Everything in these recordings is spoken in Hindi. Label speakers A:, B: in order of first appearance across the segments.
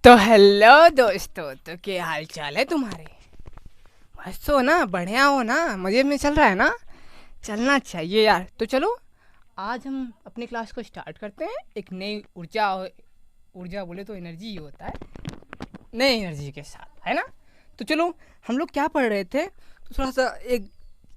A: तो हेलो दोस्तों, तो क्या हाल चाल है तुम्हारे? मस्त हो ना? बढ़िया हो ना? मज़े में चल रहा है ना? चलना चाहिए यार। तो चलो आज हम अपनी क्लास को स्टार्ट करते हैं एक नई ऊर्जा। ऊर्जा बोले तो एनर्जी ही होता है, नई एनर्जी के साथ, है ना? तो चलो, हम लोग क्या पढ़ रहे थे तो थोड़ा सा एक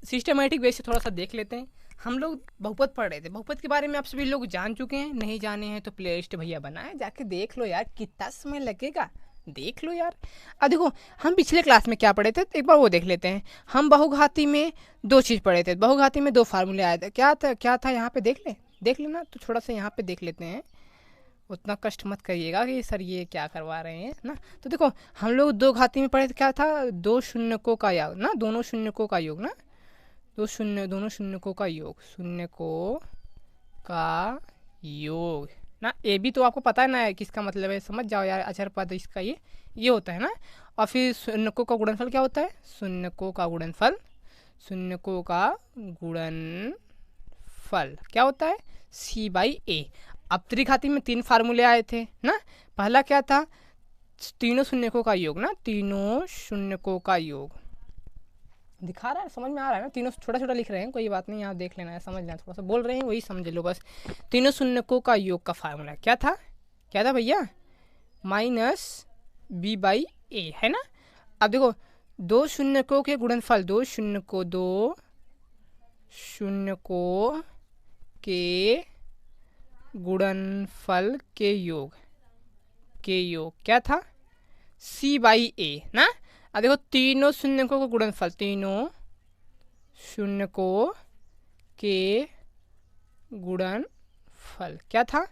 A: सिस्टमेटिक वे से थोड़ा सा देख लेते हैं। हम लोग बहुपद पढ़ रहे थे। बहुपद के बारे में आप सभी लोग जान चुके हैं, नहीं जाने हैं तो प्ले लिस्ट भैया बनाए, जाके देख लो यार, कितना समय लगेगा, देख लो यार। अब देखो, हम पिछले क्लास में क्या पढ़े थे, एक बार वो देख लेते हैं। हम बहुघाती में दो चीज़ पढ़े थे। बहुघाती में दो फार्मूले आए थे। क्या था यहाँ पे देख लेना। तो थोड़ा सा यहाँ पे देख लेते हैं। उतना कष्ट मत करिएगा कि सर ये क्या करवा रहे हैं ना। तो देखो, हम लोग दो घाती में पढ़े थे, क्या था? दो शून्यकों का योग ना, दोनों शून्यकों का योग ना, दोनों शून्यकों का योग, शून्यकों का योग ना। ए भी तो आपको पता है ना किसका मतलब है, समझ जाओ यार। अचर पद इसका ये होता है ना। और फिर शून्यकों का गुणनफल क्या होता है? शून्यकों का गुणनफल, शून्यकों का गुणनफल क्या होता है? C/A। अब त्रिघाती में तीन फार्मूले आए थे ना। पहला क्या था? तीनों शून्यकों का योग ना, तीनों शून्यकों का योग। दिखा रहा है, समझ में आ रहा है ना? तीनों छोटा छोटा लिख रहे हैं, कोई बात नहीं, आप देख लेना है, समझ लेना। थोड़ा सा बोल रहे हैं वही समझ लो बस। तीनों शून्यकों का योग का फार्मूला क्या था? क्या था भैया? -B/A, है ना। अब देखो, दो शून्यकों के गुणनफल, दो शून्यकों के गुणनफल के योग क्या था? C/A ना। अब देखो, तीनों शून्यकों का गुणनफल, तीनों शून्यकों के गुणनफल क्या था?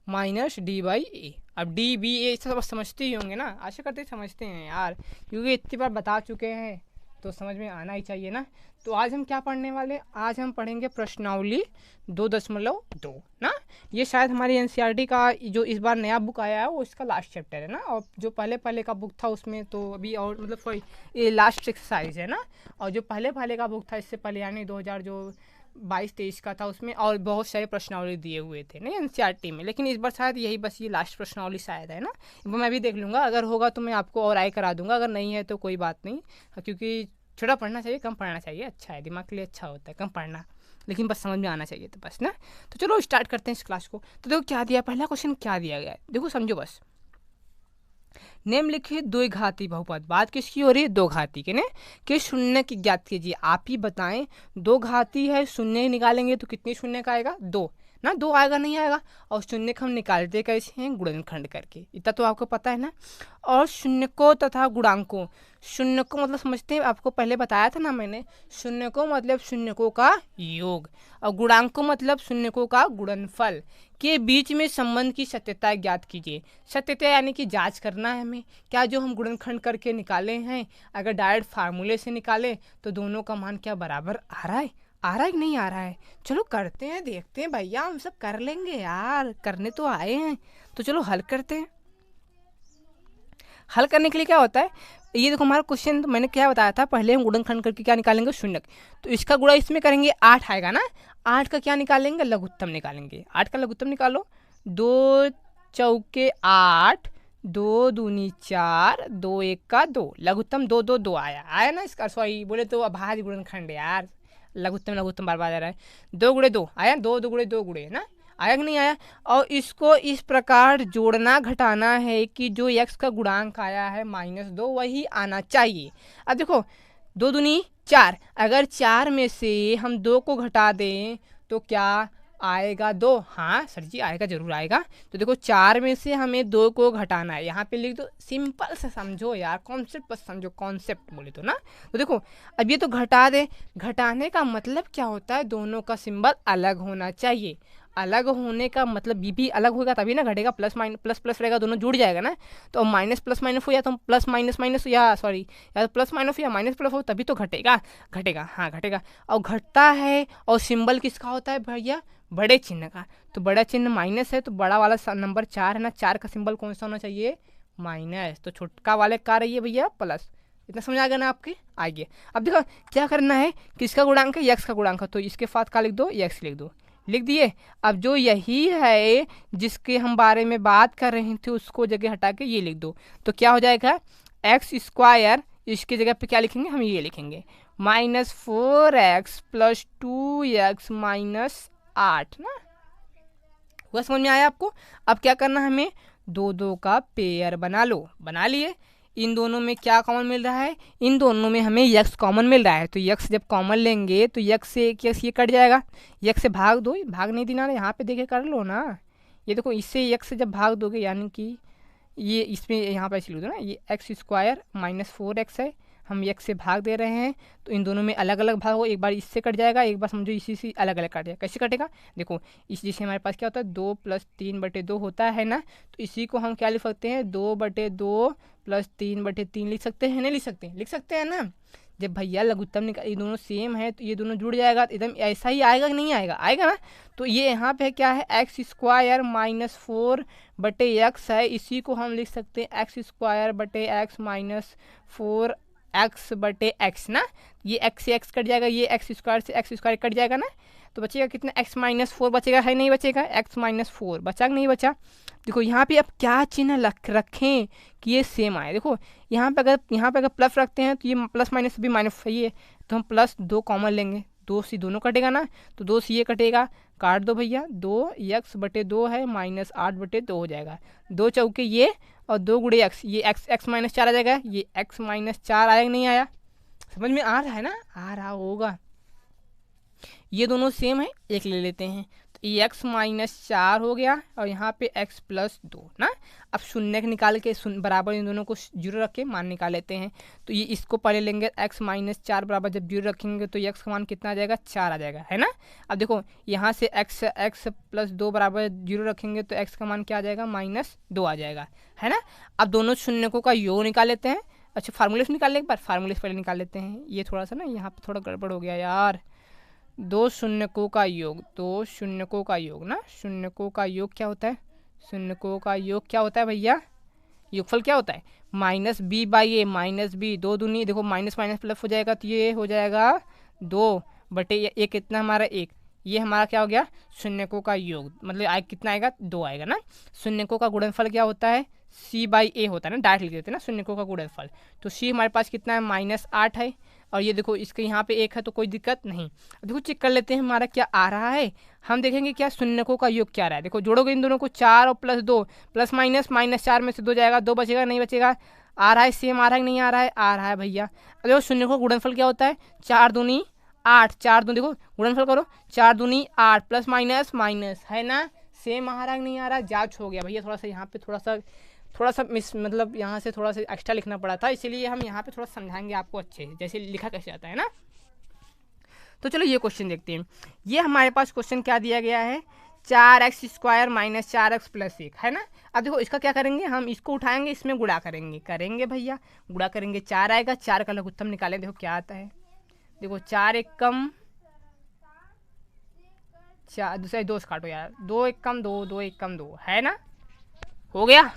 A: -D/A। अब D/B/A सब समझते ही होंगे ना, आशा करते समझते हैं यार, क्योंकि इतनी बार बता चुके हैं तो समझ में आना ही चाहिए ना। तो आज हम क्या पढ़ने वाले? आज हम पढ़ेंगे प्रश्नावली 2.2 ना। ये शायद हमारी एनसीईआरटी का जो इस बार नया बुक आया है वो इसका लास्ट चैप्टर है ना। और जो पहले का बुक था उसमें तो अभी और मतलब कोई ये लास्ट एक्सरसाइज है ना। और जो पहले का बुक था इससे पहले, यानी 2000 जो 22-23 का था, उसमें और बहुत सारे प्रश्नावली दिए हुए थे नहीं एनसीईआरटी में। लेकिन इस बार शायद यही बस ये लास्ट प्रश्नावली शायद है ना। वो मैं भी देख लूँगा, अगर होगा तो मैं आपको और आए करा दूंगा, अगर नहीं है तो कोई बात नहीं। क्योंकि थोड़ा पढ़ना चाहिए, कम पढ़ना चाहिए, अच्छा है, दिमाग के लिए अच्छा होता है कम पढ़ना, लेकिन बस समझ में आना चाहिए तो बस ना। तो चलो स्टार्ट करते हैं इस क्लास को। तो देखो क्या दिया, पहला क्वेश्चन क्या दिया गया है, देखो समझो बस। निम्नलिखित द्विघाती बहुपद, बात किसकी हो रही है? दो घाती के ने, कि शून्य की ज्ञात कीजिए। आप ही बताएं, दो घाती है, शून्य निकालेंगे तो कितने शून्य का आएगा? दो ना, दो आएगा नहीं आएगा। और शून्य को हम निकालते कैसे हैं? गुणनखंड करके, इतना तो आपको पता है ना। और शून्यकों तथा गुणांकों, शून्य को मतलब समझते हैं, आपको पहले बताया था ना मैंने। शून्य को मतलब शून्यकों का योग, और गुणांकों मतलब शून्यकों का गुणनफल के बीच में संबंध की सत्यता ज्ञात कीजिए। सत्यता यानी कि जांच करना है हमें, क्या जो हम गुणनखंड करके निकाले हैं, अगर डायरेक्ट फार्मूले से निकाले तो दोनों का मान क्या बराबर आ रहा है कि नहीं आ रहा है? चलो करते हैं, देखते हैं भैया, हम सब कर लेंगे यार, करने तो आए हैं। तो चलो हल करते हैं। हल करने के लिए क्या होता है, ये देखो हमारा क्वेश्चन तो मैंने क्या बताया था, पहले हम गुणनखंड करके क्या निकालेंगे? शून्य। तो इसका गुणा इसमें करेंगे, 8 आएगा ना। 8 का क्या निकालेंगे? लघुत्तम निकालेंगे। 8 का लघुत्तम निकालो। 2 चौके 8, 2 दूनी 4, 2 1 का 2, लघुत्तम 2 2 2 आया ना इसका। सॉरी बोले तो अभाज्य गुणनखंड यार, लघुत्तम बार बार आ रहा है। 2 गुणे 2 आया, 2 2 गुणे 2 गुणे ना, आया कि नहीं आया? और इसको इस प्रकार जोड़ना घटाना है कि जो x का गुणांक आया है -2 वही आना चाहिए। अब देखो, 2 दूनी 4, अगर 4 में से हम 2 को घटा दें तो क्या आएगा? 2। हाँ सर जी आएगा, जरूर आएगा। तो देखो 4 में से हमें 2 को घटाना है, यहाँ पे लिख दो। सिंपल से समझो यार, कॉन्सेप्ट बस समझो, कॉन्सेप्ट बोले तो ना। तो देखो अब ये तो घटा दे, घटाने का मतलब क्या होता है? दोनों का सिंबल अलग होना चाहिए। अलग होने का मतलब भी अलग होगा तभी ना घटेगा। प्लस प्लस रहेगा, दोनों जुड़ जाएगा ना। तो माइनस प्लस माइनस हो, या तो प्लस माइनस माइनस, या सॉरी या तो प्लस माइनस या माइनस प्लस हो, तभी तो घटेगा। हाँ घटेगा। और घटता है, और सिंबल किसका होता है भैया? बड़े चिन्ह का। तो बड़ा चिन्ह माइनस है, तो बड़ा वाला नंबर 4 है ना, 4 का सिंबल कौन सा होना चाहिए? माइनस। तो छोटका वाले का रही है भैया प्लस। इतना समझ आ गया ना आपके? आइए अब देखो क्या करना है, किसका गुणांक है? x का गुणांक है, तो इसके साथ का लिख दो, x लिख दो। लिख दिए। अब जो यही है जिसके हम बारे में बात कर रहे थे उसको जगह हटा के ये लिख दो, तो क्या हो जाएगा एक्स स्क्वायर, इसकी जगह पे क्या लिखेंगे हम ये लिखेंगे -4x + 2x - 8 ना। हुआ समझ में आया आपको। अब क्या करना है हमें, दो दो का पेयर बना लो, बना लिए। इन दोनों में क्या कॉमन मिल रहा है, इन दोनों में हमें यक्स कॉमन मिल रहा है, तो यक्स जब कॉमन लेंगे तो यक्स से एक यक्स ये कट जाएगा, यक्स से भाग दो, भाग नहीं देना, यहाँ पे देखे कर लो ना। ये देखो इससे यक्स से जब भाग दोगे यानी कि ये इसमें यहाँ पर लिख दो ना, ये x² -4x है, हम x से भाग दे रहे हैं, तो इन दोनों में अलग अलग भाग हो, एक बार इससे कट जाएगा, एक बार समझो इसी से अलग अलग कट जाएगा। कैसे कटेगा, देखो इस जैसे हमारे पास क्या होता है 2 + 3/2 होता है ना, तो इसी को हम क्या लिख सकते हैं 2/2 + 3/3 लिख सकते हैं, नहीं लिख सकते, लिख सकते हैं ना। जब भैया लघुत्तम निकाल, ये दोनों सेम है तो ये दोनों जुड़ जाएगा, तो एकदम ऐसा ही आएगा कि नहीं आएगा, आएगा ना। तो ये यहाँ पे क्या है x² -4/x है, इसी को हम लिख सकते हैं x² x - 4x/x ना। ये x से x कट जाएगा, ये x² से x² कट जाएगा ना, तो बचेगा कितना x - 4 बचेगा, है नहीं बचेगा, x - 4 बचा कि नहीं बचा। देखो यहाँ पे अब क्या चिन्ह रखें कि ये सेम आए, देखो यहाँ पे अगर प्लस रखते हैं तो ये प्लस माइनस भी माइनस सही है, तो हम +2 कॉमन लेंगे, 2 से दोनों कटेगा ना, तो 2 से ये कटेगा, काट दो भैया, 2x/2 है -8/2 हो जाएगा, 2 चौके ये और 2 × x, ये x -4 आ जाएगा, ये x -4 आया नहीं आया, समझ में आ रहा है ना, आ रहा होगा। ये दोनों सेम है, एक ले लेते हैं, तो ये x -4 हो गया और यहाँ पे x + 2 ना। अब शून्य निकाल के बराबर इन दोनों को 0 रख के मान निकाल लेते हैं, तो ये इसको पहले लेंगे, x -4 बराबर जब 0 रखेंगे तो x का मान कितना आ जाएगा 4 आ जाएगा, है ना। अब देखो यहाँ से x + 2 बराबर 0 रखेंगे तो x का मान क्या आ जाएगा -2 आ जाएगा, है ना। अब दोनों शून्यकों का योग निकाल लेते हैं। अच्छा फार्मूले से निकाल ले, एक बार फार्मूले से पहले निकाल लेते हैं, ये थोड़ा सा ना यहाँ पर थोड़ा गड़बड़ हो गया यार। 2 शून्यकों का योग, 2 शून्यकों का योग ना, शून्यकों का योग क्या होता है, शून्यकों का योग क्या होता है भैया, योगफल क्या होता है -b/a -b, 2 दूनी देखो माइनस माइनस प्लस हो जाएगा, तो ये हो जाएगा 2/1 कितना हमारा 1, ये हमारा क्या हो गया शून्यकों का योग, मतलब आए कितना आएगा 2 आएगा ना। शून्यकों का गुणनफल क्या होता है c/a होता है ना, डायरेक्ट लिख देते हैं ना शून्यकों का गुणनफल, तो c हमारे पास कितना है -8 है, और ये देखो इसके यहाँ पे 1 है तो कोई दिक्कत नहीं। अब देखो चेक कर लेते हैं हमारा क्या आ रहा है, हम देखेंगे क्या शून्यकों का योग क्या आ रहा है। देखो जोड़ोगे इन दोनों को 4 और +2, प्लस माइनस -4 में से 2 जाएगा, 2 बचेगा नहीं बचेगा, आ रहा है सेम आ रहा है नहीं आ रहा है, आ रहा है भैया। अब देखो शून्यकों का गुणनफल क्या होता है 4 दूनी 8, 4 दूनी देखो गुणनफल करो 4 दूनी 8 प्लस माइनस माइनस, है ना, सेम आ रहा है नहीं आ रहा, जांच हो गया भैया। थोड़ा सा यहाँ पे थोड़ा सा मतलब यहाँ से थोड़ा सा एक्स्ट्रा लिखना पड़ा था, इसीलिए हम यहाँ पे थोड़ा समझाएंगे आपको अच्छे से जैसे लिखा कैसे जाता है ना। तो चलो ये क्वेश्चन देखते हैं। ये हमारे पास क्वेश्चन क्या दिया गया है 4x² - 4x + 1 है ना। अब देखो इसका क्या करेंगे, हम इसको उठाएंगे इसमें गुणा करेंगे भैया, गुणा करेंगे 4 आएगा, 4 का लघुत्तम निकालें, देखो क्या आता है, देखो 4 1 कम 4, दूसरा 2 से काटो यार, 2 1 कम 2, 2 1 कम 2, है ना, हो गया।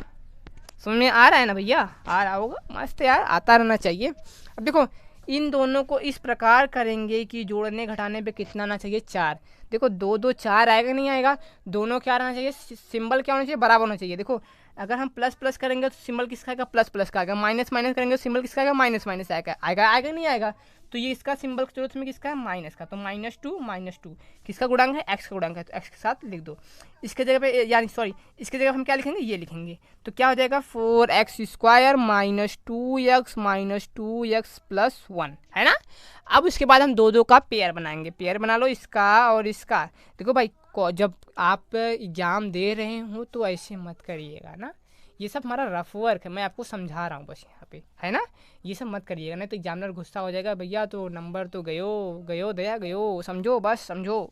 A: समझ में आ रहा है ना भैया, आ रहा होगा, मस्त यार, आता रहना चाहिए। अब देखो इन दोनों को इस प्रकार करेंगे कि जोड़ने घटाने पे कितना आना चाहिए 4, देखो 2 2 4 आएगा नहीं आएगा, दोनों क्या रहना चाहिए सिंबल क्या होना चाहिए बराबर होना चाहिए। देखो अगर हम प्लस प्लस करेंगे तो सिंबल किसका आएगा प्लस प्लस का आएगा, माइनस माइनस करेंगे तो सिंबल किसका आएगा माइनस माइनस आएगा, आएगा नहीं आएगा, तो ये इसका सिंबल जरूरत में किसका है माइनस का, तो -2 किसका गुणांक है x का गुणांक है, तो x के साथ लिख दो। इसके जगह पे यानी सॉरी इसके जगह हम क्या लिखेंगे ये लिखेंगे, तो क्या हो जाएगा 4x² -2x 2x + 1 है ना। अब उसके बाद हम दो का पेयर बनाएंगे, पेयर बना लो इसका और इसका। देखो भाई जब आप एग्ज़ाम दे रहे हो तो ऐसे मत करिएगा ना, ये सब हमारा रफ वर्क है, मैं आपको समझा रहा हूँ बस यहाँ पे, है ना, ये सब मत करिएगा नहीं तो एग्जामिनर गुस्सा हो जाएगा भैया, तो नंबर तो गयो दया गयो, समझो बस समझो।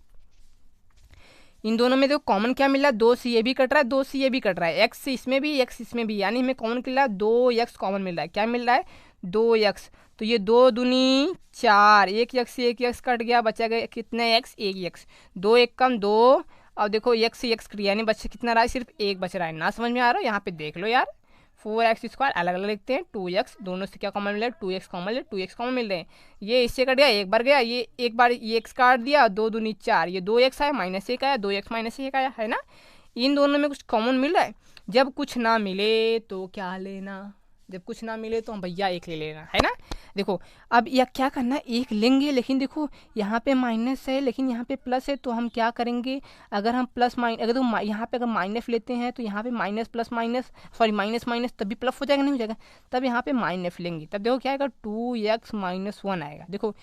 A: इन दोनों में देखो कॉमन क्या मिल रहा है 2 से ये भी कट रहा है 2 से ये भी कट रहा है, x इसमें भी x इसमें भी, यानी हमें कॉमन मिल रहा है 2x कॉमन मिल रहा है, क्या मिल रहा है 2x, तो ये 2 दूनी 4, 1x से 1x कट गया, बचा गया कितने x 1x, 2 1 कम 2, अब देखो x से x कट गया यानी बच्चे कितना रहा है सिर्फ 1 बच रहा है ना, समझ में आ रहा है, यहाँ पे देख लो यार 4x² अलग अलग लिखते हैं, 2x दोनों से क्या कॉमन मिल रहा है, 2x कॉमन मिल रहा है, 2x कॉमन मिल रहे हैं। ये इससे कट गया, एक बार गया, ये एक बार ये x काट दिया, 2 दूनी 4, ये 2x आया, -1 आया, 2x -1 आया, है ना। इन दोनों में कुछ कॉमन मिल रहा है। जब कुछ ना मिले तो क्या लेना, जब कुछ ना मिले तो हम भैया एक ले लेना, है ना। देखो अब यह क्या करना है, एक लेंगे, लेकिन देखो यहाँ पे माइनस है लेकिन यहाँ पे प्लस है, तो हम क्या करेंगे, अगर हम प्लस माइनस, अगर तो यहाँ पे अगर माइनस लेते हैं तो यहाँ पे minus plus minus, sorry minus minus तभी प्लस हो जाएगा, नहीं हो जाएगा। तब यहाँ पे माइनस लेंगे, तब देखो क्या आएगा, 2x - 1 आएगा। देखो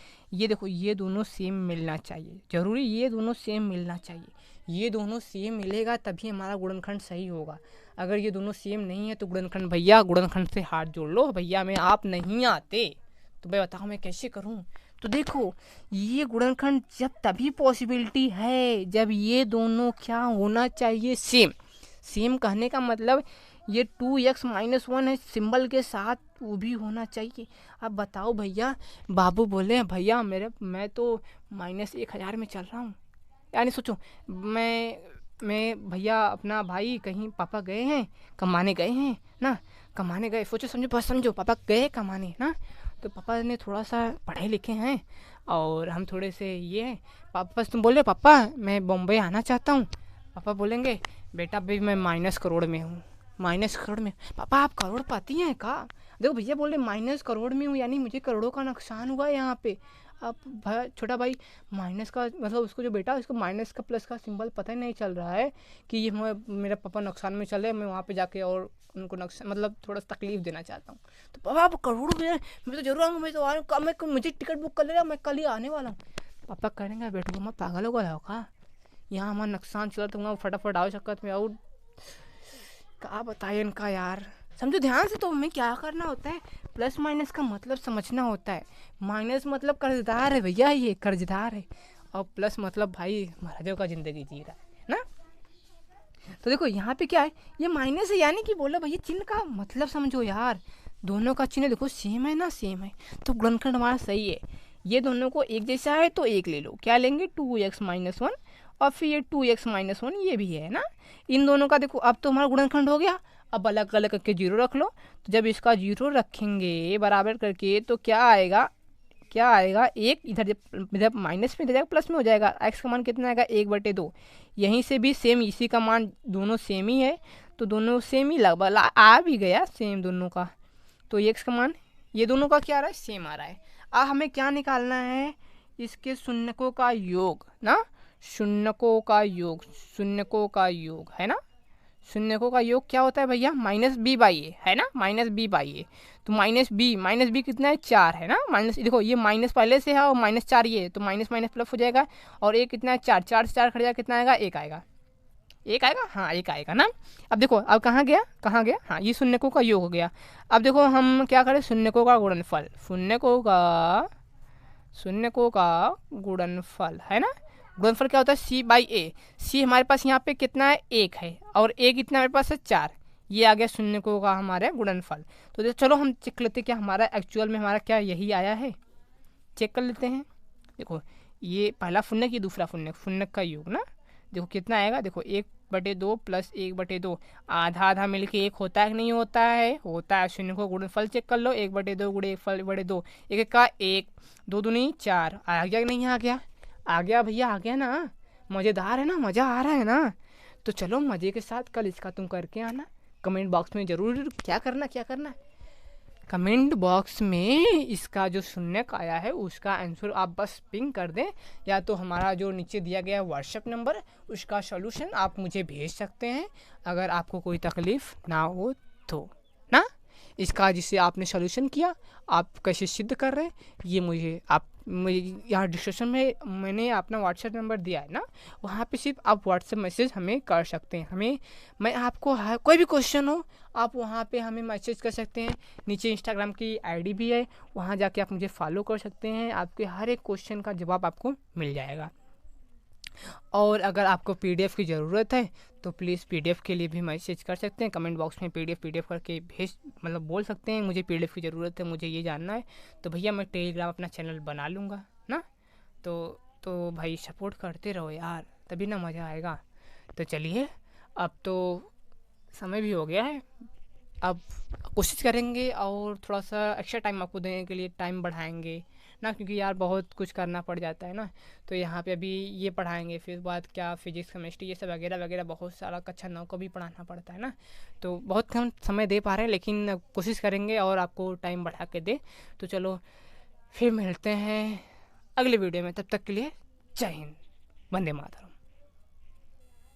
A: ये दोनों सेम मिलना चाहिए, जरूरी ये दोनों सेम मिलना चाहिए। ये दोनों सेम मिलेगा तभी हमारा गुणनखंड सही होगा। अगर ये दोनों सेम नहीं है तो गुणनखंड, भैया गुणनखंड से हाथ जोड़ लो भैया, मैं आप नहीं आते तो भाई बताओ मैं कैसे करूं। तो देखो ये गुणनखंड जब तभी पॉसिबिलिटी है जब ये दोनों क्या होना चाहिए, सेम। सेम कहने का मतलब ये 2x - 1 है सिंबल के साथ, वो भी होना चाहिए। अब बताओ भैया, बाबू बोले भैया मैं तो -1000 में चल रहा हूँ, यानी सोचो मैं भैया अपना भाई कहीं, पापा गए हैं कमाने गए हैं ना, कमाने गए, सोचो समझो बस समझो, पापा गए कमाने ना, तो पापा ने थोड़ा सा पढ़े लिखे हैं और हम थोड़े से ये हैं। पापा बस तुम बोल रहे पापा मैं बॉम्बे आना चाहता हूँ, पापा बोलेंगे बेटा भाई मैं -करोड़ में हूँ, -करोड़ में। पापा आप करोड़पति हैं का। देखो भैया बोल रहे -करोड़ में हूँ, यानी मुझे करोड़ों का नुकसान हुआ है यहाँ पे। अब भाई छोटा भाई माइनस का मतलब, उसको जो बेटा उसको माइनस का प्लस का सिंबल पता ही नहीं चल रहा है कि ये मेरा पापा नुकसान में चले, मैं वहाँ पे जाके और उनको नुकसान मतलब थोड़ा सा तकलीफ देना चाहता हूँ। तो पापा आप करोड़ में, मैं तो जरूर आऊँगा, मैं तो आ रहा हूँ, मैं मुझे टिकट बुक कर ले रहा हूँ, मैं कल ही आने वाला हूँ। पापा कहेंगे बेटू मैं पागल हो गया हो का, यहाँ हमारा नुकसान चल रहा, तुम फटाफट आओ शक्कत में आओ। क्या बताए इनका यार, समझो ध्यान से। तो हमें क्या करना होता है, प्लस माइनस का मतलब समझना होता है। माइनस मतलब कर्जदार है भैया, ये कर्जदार है, और प्लस मतलब भाई महाराजों का जिंदगी जी रहा है ना। तो देखो यहाँ पे क्या है, ये माइनस है, यानी कि बोलो भैया चिन्ह का मतलब समझो यार, दोनों का चिन्ह देखो सेम है ना, सेम है, तो गुणनखंड हमारा सही है। ये दोनों को एक जैसा है तो एक ले लो, क्या लेंगे 2x - 1, और फिर ये 2x - 1 ये भी है ना। इन दोनों का देखो अब तो हमारा गुणनखंड हो गया। अब अलग अलग करके जीरो रख लो, तो जब इसका जीरो रखेंगे बराबर करके तो क्या आएगा, एक इधर माइनस में इधर जाएगा, प्लस में हो जाएगा। एक्स का मान कितना आएगा, 1/2। यहीं से भी सेम, इसी का मान दोनों सेम ही है, तो दोनों सेम ही लगभग आ भी गया सेम दोनों का। तो एक्स का मान ये दोनों का क्या आ रहा है, सेम आ रहा है। अब हमें क्या निकालना है, इसके शून्यकों का योग ना, शून्यकों का योग है ना। शून्यकों का योग क्या होता है भैया, -b/a है ना, -b/a। तो माइनस बी कितना है, 4 है ना। माइनस देखो ये माइनस पहले से है और -4 ये है, तो माइनस माइनस प्लस हो जाएगा, और एक कितना है 4, 4 से 4 खट जाएगा, कितना आएगा, एक आएगा, हाँ एक आएगा ना। अब देखो अब कहाँ गया, हाँ ये शून्यकों का योग हो गया। अब देखो हम क्या करें, शून्यकों का गुणनफल, शून्यकों का गुणनफल है ना। गुणनफल क्या होता है, c/a। c हमारे पास यहाँ पे कितना है, 1 है, और a कितना हमारे पास है, 4। ये आ गया शून्यकों का हमारे गुणनफल। तो चलो हम चेक लेते क्या हमारा एक्चुअल में हमारा क्या यही आया है, चेक कर लेते हैं। देखो ये पहला शून्यक, ये दूसरा शून्यक का योग ना। देखो कितना आएगा, देखो 1/2 + 1/2, आधा आधा मिलके 1 होता है कि नहीं होता है, शून्य को गुणनफल चेक कर लो, 1/2 × 1/2, 1 का 1, 2 दूनी 4, आ गया कि नहीं, आ गया भैया, आ गया ना। मज़ेदार है ना, मज़ा आ रहा है ना। तो चलो मज़े के साथ कल इसका तुम करके आना। कमेंट बॉक्स में ज़रूर क्या करना, कमेंट बॉक्स में इसका जो शून्यक आया है उसका आंसर आप बस पिंग कर दें, या तो हमारा जो नीचे दिया गया व्हाट्सएप नंबर उसका सॉल्यूशन आप मुझे भेज सकते हैं, अगर आपको कोई तकलीफ़ ना हो तो ना। इसका जिसे आपने सॉल्यूशन किया आप कैसे सिद्ध कर रहे हैं, ये मुझे यहाँ डिस्क्रिप्शन में मैंने अपना व्हाट्सएप नंबर दिया है ना, वहाँ पे सिर्फ आप व्हाट्सएप मैसेज हमें कर सकते हैं। मैं आपको कोई भी क्वेश्चन हो आप वहाँ पे हमें मैसेज कर सकते हैं। नीचे इंस्टाग्राम की आईडी भी है, वहाँ जाके आप मुझे फॉलो कर सकते हैं, आपके हर एक क्वेश्चन का जवाब आपको मिल जाएगा। और अगर आपको पीडीएफ की ज़रूरत है तो प्लीज़ पीडीएफ के लिए भी मैसेज कर सकते हैं, कमेंट बॉक्स में पीडीएफ करके बोल सकते हैं मुझे पीडीएफ की ज़रूरत है, मुझे ये जानना है, तो भैया मैं टेलीग्राम अपना चैनल बना लूँगा ना। तो भाई सपोर्ट करते रहो यार, तभी ना मज़ा आएगा। तो चलिए अब तो समय भी हो गया है, अब कोशिश करेंगे और थोड़ा सा एक्स्ट्रा टाइम आपको देने के लिए टाइम बढ़ाएंगे ना, क्योंकि यार बहुत कुछ करना पड़ जाता है ना। तो यहाँ पे अभी ये पढ़ाएंगे, फिर बाद क्या फिजिक्स केमिस्ट्री ये सब वगैरह वगैरह बहुत सारा कक्षा 9 को भी पढ़ाना पड़ता है ना। तो बहुत कम समय दे पा रहे हैं, लेकिन कोशिश करेंगे और आपको टाइम बढ़ा के दे। तो चलो फिर मिलते हैं अगले वीडियो में, तब तक के लिए जय हिंद, वंदे मातरम।